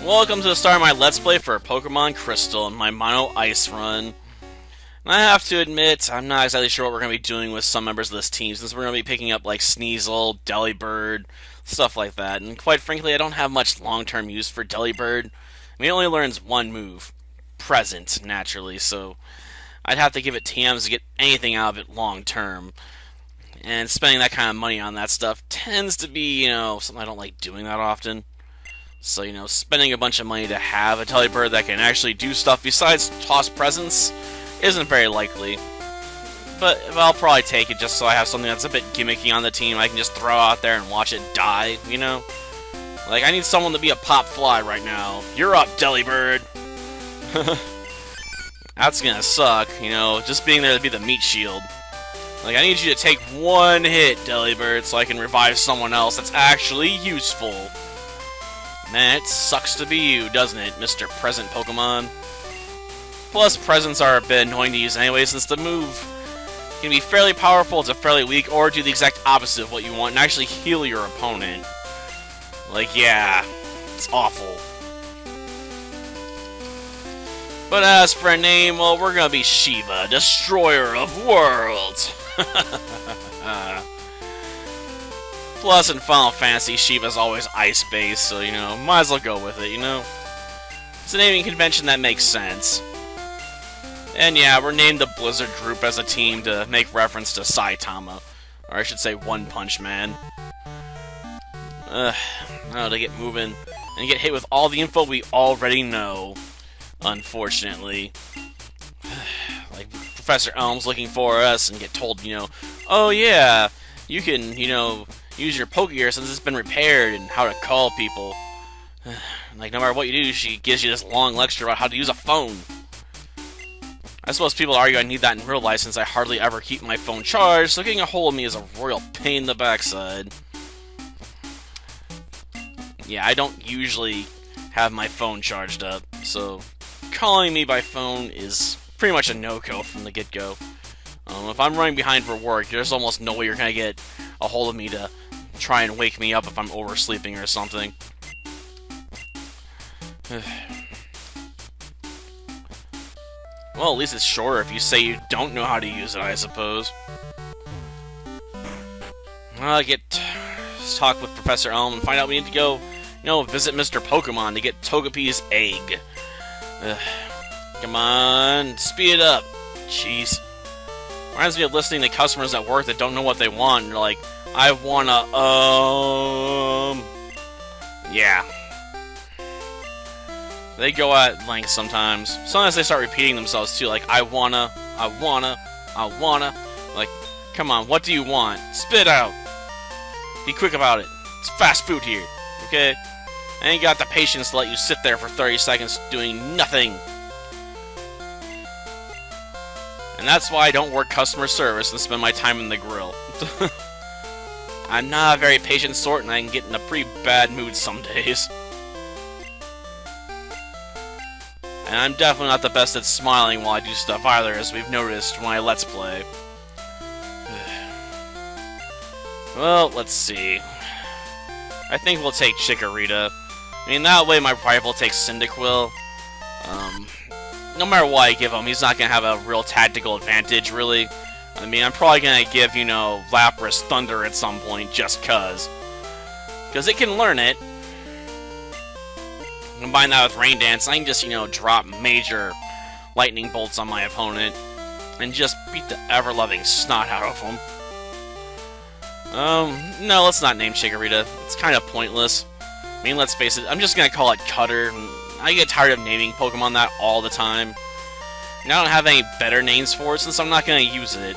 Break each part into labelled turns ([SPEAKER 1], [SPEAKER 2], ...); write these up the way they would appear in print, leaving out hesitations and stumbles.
[SPEAKER 1] Welcome to the start of my Let's Play for Pokemon Crystal and my Mono Ice run. And I have to admit, I'm not exactly sure what we're going to be doing with some members of this team, since we're going to be picking up like Sneasel, Delibird, stuff like that. And quite frankly, I don't have much long-term use for Delibird. I mean, it only learns one move, Present, naturally, so I'd have to give it TMs to get anything out of it long-term. And spending that kind of money on that stuff tends to be, something I don't like doing that often. So, spending a bunch of money to have a Delibird that can actually do stuff besides toss presents isn't very likely. But I'll probably take it just so I have something that's a bit gimmicky on the team I can just throw out there and watch it die, Like, I need someone to be a pop fly right now. You're up, Delibird! That's gonna suck, just being there to be the meat shield. Like, I need you to take one hit, Delibird, so I can revive someone else that's actually useful. Man, it sucks to be you, doesn't it, Mr. Present Pokemon? Plus, presents are a bit annoying to use anyway, since the move can be fairly powerful to fairly weak, or do the exact opposite of what you want and actually heal your opponent. Like, yeah, it's awful. But as for a name, well, we're gonna be Shiva, Destroyer of Worlds. Plus, in Final Fantasy, Shiva's always ice-based, so, might as well go with it, It's a naming convention that makes sense. And yeah, we're named the Blizzard Group as a team to make reference to Saitama. Or I should say One Punch Man. To get moving and get hit with all the info we already know. Unfortunately. Like, Professor Elm's looking for us and get told, oh yeah, you can, use your Pokegear since it's been repaired and how to call people. Like, no matter what you do, she gives you this long lecture about how to use a phone. I suppose people argue I need that in real life since I hardly ever keep my phone charged, so getting a hold of me is a royal pain in the backside. Yeah, I don't usually have my phone charged up, so calling me by phone is pretty much a no-go from the get-go. If I'm running behind for work, there's almost no way you're going to get a hold of me to try and wake me up if I'm oversleeping or something. Well, at least it's shorter if you say you don't know how to use it, I suppose. Well, talk with Professor Elm and find out we need to go, visit Mr. Pokemon to get Togepi's egg. Come on, speed it up. Jeez. Reminds me of listening to customers at work that don't know what they want, and they're like, I wanna, yeah. They go at length sometimes. Sometimes they start repeating themselves too, like, I wanna. Like, come on, what do you want? Spit out! Be quick about it. It's fast food here, okay? I ain't got the patience to let you sit there for 30 seconds doing nothing. And that's why I don't work customer service and spend my time in the grill. I'm not a very patient sort, and I can get in a pretty bad mood some days. And I'm definitely not the best at smiling while I do stuff either, as we've noticed when I Let's Play. Well, let's see. I think we'll take Chikorita. I mean, that way my rival takes Cyndaquil. No matter what I give him, he's not going to have a real tactical advantage, really. I mean, I'm probably going to give, Lapras Thunder at some point, just cuz. Because it can learn it. Combine that with Rain Dance, I can just, drop major lightning bolts on my opponent. And just beat the ever-loving snot out of him. No, let's not name Chikorita. It's kind of pointless. I mean, let's face it, I'm just going to call it Cutter. I get tired of naming Pokemon that all the time. And I don't have any better names for it since I'm not going to use it.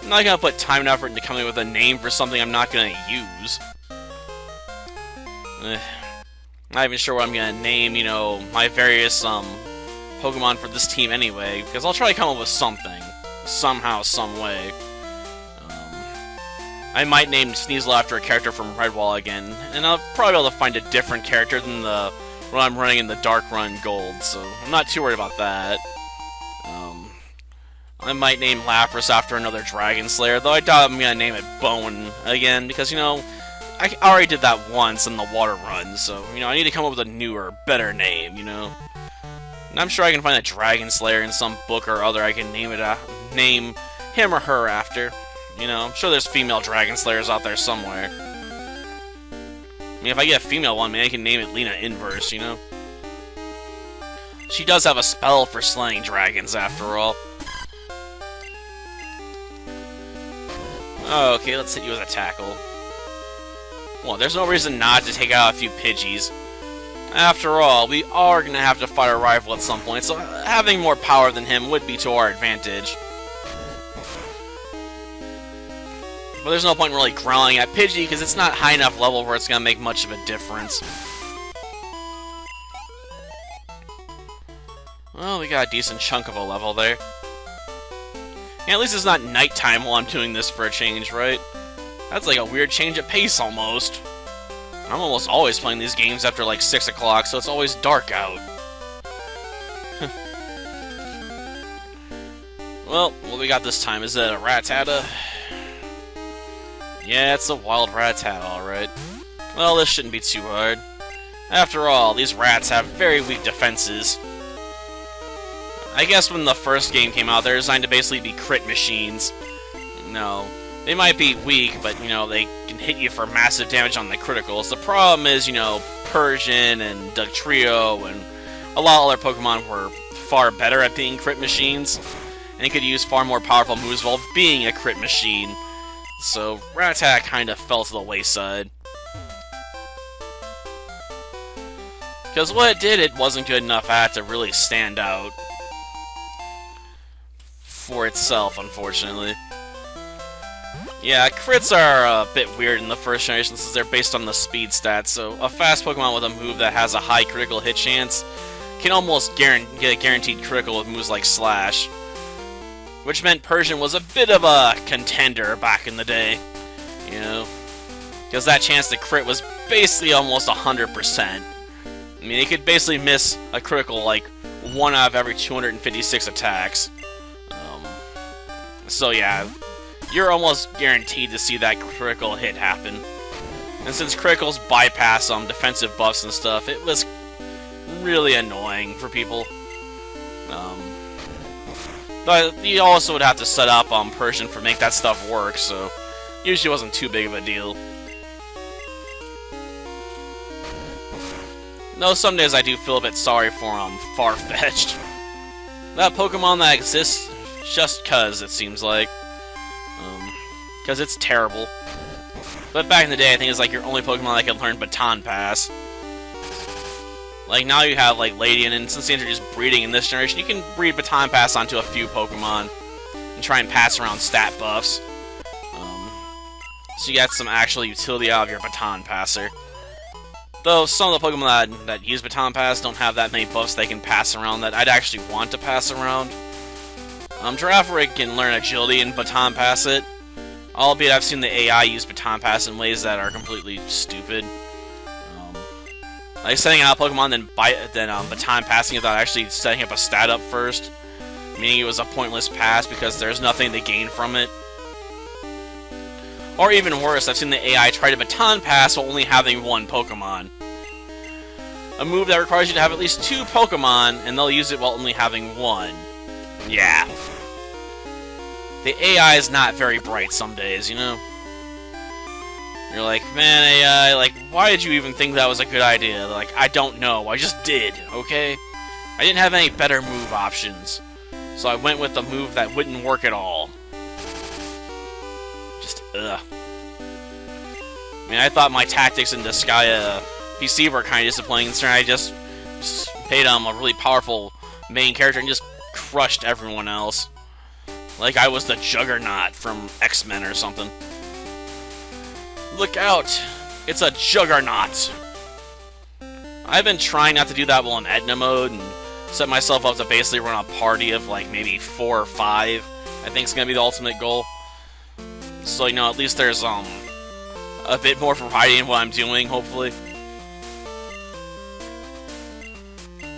[SPEAKER 1] I'm not going to put time and effort into coming up with a name for something I'm not going to use. Not even sure what I'm going to name, my various, Pokemon for this team anyway, because I'll try to come up with something. Somehow, some way. I might name Sneasel after a character from Redwall again, and I'll probably be able to find a different character than the one I'm running in the Dark Run Gold, so I'm not too worried about that. I might name Lapras after another Dragon Slayer, though I doubt I'm going to name it Bone again, because, I already did that once in the water run, so, you know, I need to come up with a newer, better name, you know? And I'm sure I can find a Dragon Slayer in some book or other I can name him or her after. You know, I'm sure there's female Dragon Slayers out there somewhere. I mean, if I get a female one, maybe I can name it Lena Inverse, you know? She does have a spell for slaying dragons, after all. Okay, let's hit you with a tackle. Well, there's no reason not to take out a few Pidgeys. After all, we are going to have to fight our rival at some point, so having more power than him would be to our advantage. But there's no point in really growling at Pidgey, because it's not high enough level where it's going to make much of a difference. Well, we got a decent chunk of a level there. And at least it's not nighttime while I'm doing this for a change, right? That's like a weird change of pace, almost. I'm almost always playing these games after like 6 o'clock, so it's always dark out. Well, what we got this time? Is it a Rattata? Yeah, it's a wild Rattata, alright. Well, this shouldn't be too hard. After all, these rats have very weak defenses. I guess when the first game came out, they're designed to basically be crit machines. No, they might be weak, but, you know, they can hit you for massive damage on the criticals. The problem is, you know, Persian and Dugtrio and a lot of other Pokemon were far better at being crit machines, and could use far more powerful moves while being a crit machine. So, Rattata kind of fell to the wayside. Because what it did, it wasn't good enough at to really stand out for itself, unfortunately. Yeah, crits are a bit weird in the first generation since they're based on the speed stats, so a fast Pokemon with a move that has a high critical hit chance can almost get a guaranteed critical with moves like Slash. Which meant Persian was a bit of a contender back in the day, you know? Because that chance to crit was basically almost 100%. I mean, it could basically miss a critical like 1 out of every 256 attacks. So yeah, you're almost guaranteed to see that critical hit happen. And since criticals bypass defensive buffs and stuff, it was really annoying for people. But you also would have to set up Persian for make that stuff work, so usually wasn't too big of a deal. Though some days I do feel a bit sorry for Farfetch'd. That Pokemon that exists just cuz, it seems like. Because it's terrible. But back in the day, I think it's like your only Pokemon that can learn Baton Pass. Like, now you have, like, Ladian, and since they introduced breeding in this generation, you can breed Baton Pass onto a few Pokemon and try and pass around stat buffs. So you got some actual utility out of your Baton Passer. Though some of the Pokemon that use Baton Pass don't have that many buffs they can pass around that I'd actually want to pass around. Girafarig can learn Agility and Baton Pass it, albeit I've seen the AI use Baton Pass in ways that are completely stupid. Like setting out Pokemon, then Baton Passing it without actually setting up a stat up first, meaning it was a pointless pass because there's nothing to gain from it. Or even worse, I've seen the AI try to Baton Pass while only having 1 Pokemon. A move that requires you to have at least 2 Pokemon, and they'll use it while only having 1. Yeah. The AI is not very bright some days, you know? You're like, man, AI, like, why did you even think that was a good idea? They're like, I don't know, I just did, okay? I didn't have any better move options, so I went with the move that wouldn't work at all. Just, ugh. I mean, I thought my tactics in Disgaea PC were kind of disappointing, so I just made a really powerful main character and just crushed everyone else. Like I was the Juggernaut from X-Men or something. Look out! It's a Juggernaut! I've been trying not to do that while in Edna mode and set myself up to basically run a party of like maybe 4 or 5. I think it's gonna be the ultimate goal. So, you know, at least there's a bit more variety in what I'm doing, hopefully.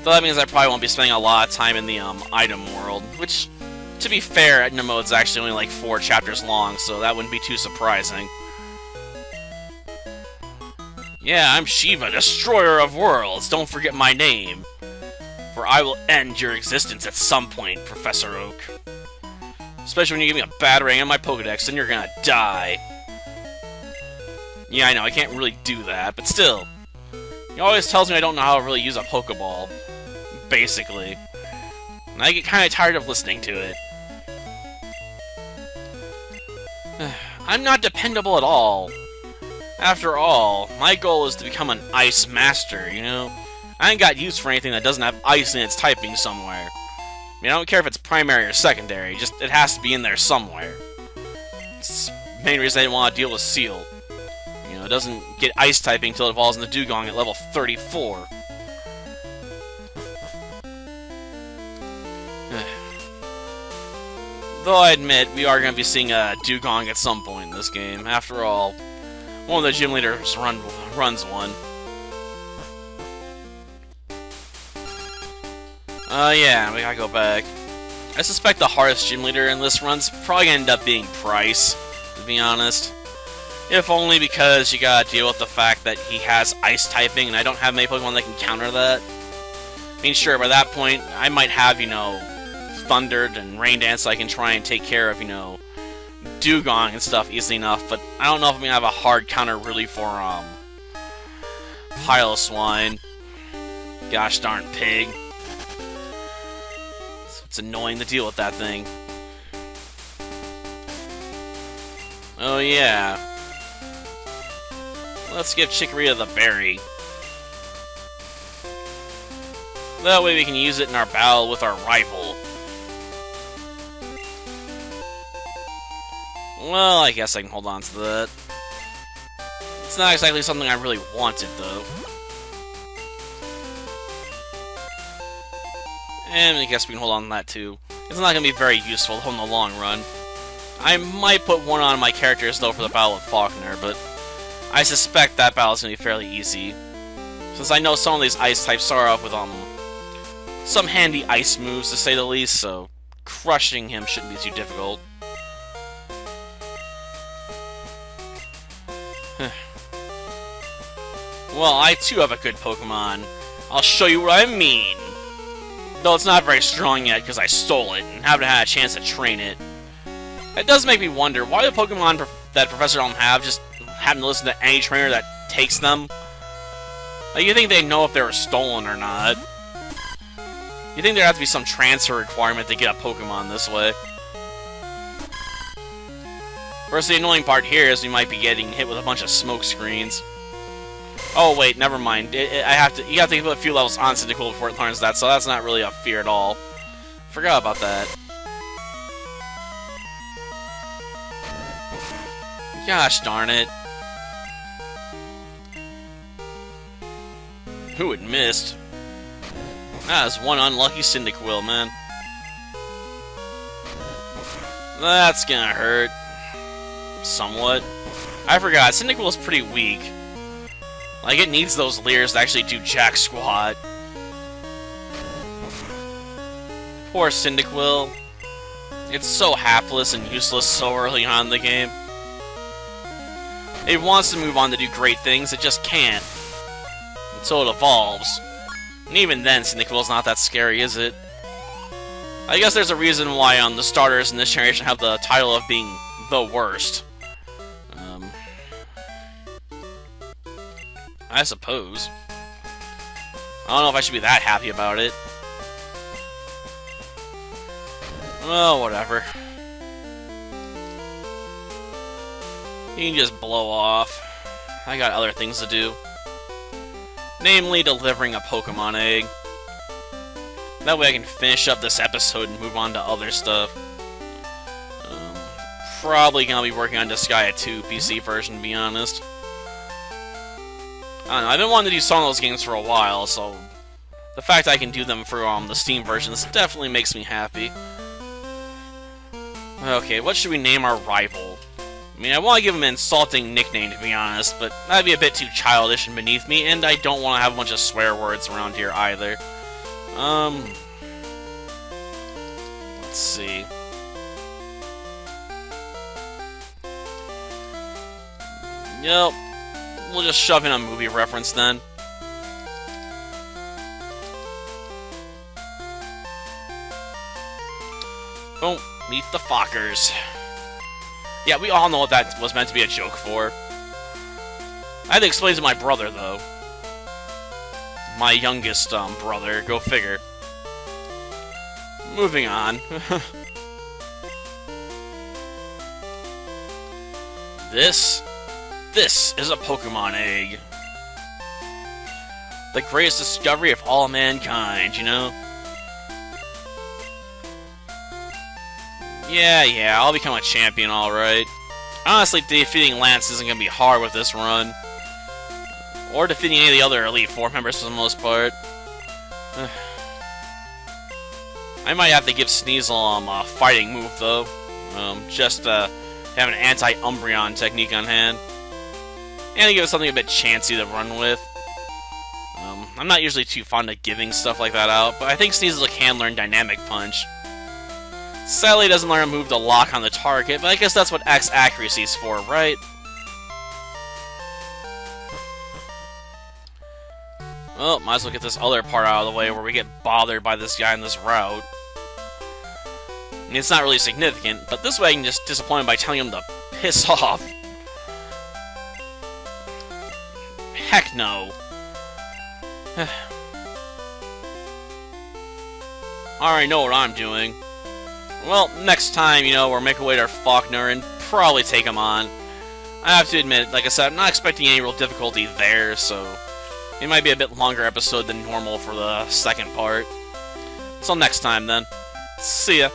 [SPEAKER 1] Though that means I probably won't be spending a lot of time in the item world, which, to be fair, Edna mode's actually only like 4 chapters long, so that wouldn't be too surprising. Yeah, I'm Shiva, destroyer of worlds. Don't forget my name. For I will end your existence at some point, Professor Oak. Especially when you give me a battering on my Pokedex, then you're gonna die. Yeah, I know, I can't really do that, but still. He always tells me I don't know how to really use a Pokeball. Basically. And I get kinda tired of listening to it. I'm not dependable at all. After all, my goal is to become an Ice Master, you know? I ain't got use for anything that doesn't have ice in its typing somewhere. I mean, I don't care if it's primary or secondary, just it has to be in there somewhere. It's the main reason I didn't want to deal with Seal. You know, it doesn't get ice typing until it evolves into Dugong at level 34. Though I admit, we are going to be seeing a Dugong at some point in this game. After all, one of the gym leaders runs one. Yeah, we gotta go back. I suspect the hardest gym leader in this run's probably gonna end up being Price, to be honest. If only because you gotta deal with the fact that he has ice typing, and I don't have many Pokemon that can counter that. I mean, sure, by that point, I might have, you know, Thundered and Rain Dance so I can try and take care of, you know, Dugong and stuff easily enough, but I don't know if I'm gonna have a hard counter really for, Pile of Swine. Gosh darn pig. It's annoying to deal with that thing. Oh yeah. Let's give Chikorita the berry. That way we can use it in our battle with our rival. Well, I guess I can hold on to that. It's not exactly something I really wanted, though. And I guess we can hold on to that, too. It's not going to be very useful in the long run. I might put one on my characters, though, for the battle with Faulkner, but I suspect that battle is going to be fairly easy. Since I know some of these ice types start off with, some handy ice moves, to say the least, so crushing him shouldn't be too difficult. Well, I too have a good Pokemon. I'll show you what I mean. Though it's not very strong yet because I stole it and haven't had a chance to train it. It does make me wonder why the Pokemon that Professor Elm have just happen to listen to any trainer that takes them. Like, you think they know if they were stolen or not. You think there has to be some transfer requirement to get a Pokemon this way. Of course, the annoying part here is we might be getting hit with a bunch of smoke screens. Oh wait, never mind. You have to put a few levels on Cyndaquil before it learns that, so that's not really a fear at all. Forgot about that. Gosh darn it. Who had missed? That was one unlucky Cyndaquil, man. That's gonna hurt. Somewhat. I forgot, Cyndaquil is pretty weak. Like, it needs those Leers to actually do jack squat. Poor Cyndaquil. It's so hapless and useless so early on in the game. It wants to move on to do great things, it just can't. Until it evolves. And even then, Cyndaquil's not that scary, is it? I guess there's a reason why the starters in this generation have the title of being the worst. I suppose. I don't know if I should be that happy about it. Well, whatever. You can just blow off. I got other things to do. Namely, delivering a Pokemon egg. That way I can finish up this episode and move on to other stuff. Probably gonna be working on Disgaea 2 PC version, to be honest. I don't know, I've been wanting to do some of those games for a while, so the fact I can do them for the Steam versions definitely makes me happy. Okay, what should we name our rival? I mean, I want to give him an insulting nickname, to be honest, but that'd be a bit too childish and beneath me, and I don't want to have a bunch of swear words around here either. Let's see. Yep. we'll just shove in a movie reference then. Boom, meet the Fockers. Yeah, we all know what that was meant to be a joke for. I had to explain to my brother, though. My youngest, brother. Go figure. Moving on. This is a Pokémon egg. The greatest discovery of all mankind, you know? Yeah, I'll become a champion, alright. Honestly, defeating Lance isn't gonna be hard with this run. Or defeating any of the other Elite Four members for the most part. I might have to give Sneasel a fighting move, though. Just have an anti-Umbreon technique on hand. And to give it something a bit chancy to run with. I'm not usually too fond of giving stuff like that out, but I think Sneasel can learn Dynamic Punch. Sadly, it doesn't learn a move to lock on the target, but I guess that's what X accuracy is for, right? Well, might as well get this other part out of the way where we get bothered by this guy in this route. I mean, it's not really significant, but this way I can just disappoint him by telling him to piss off. Heck no. I already know what I'm doing. Well, next time, you know, we'll make our way to Faulkner and probably take him on. I have to admit, like I said, I'm not expecting any real difficulty there, so it might be a bit longer episode than normal for the second part. Until next time, then. See ya.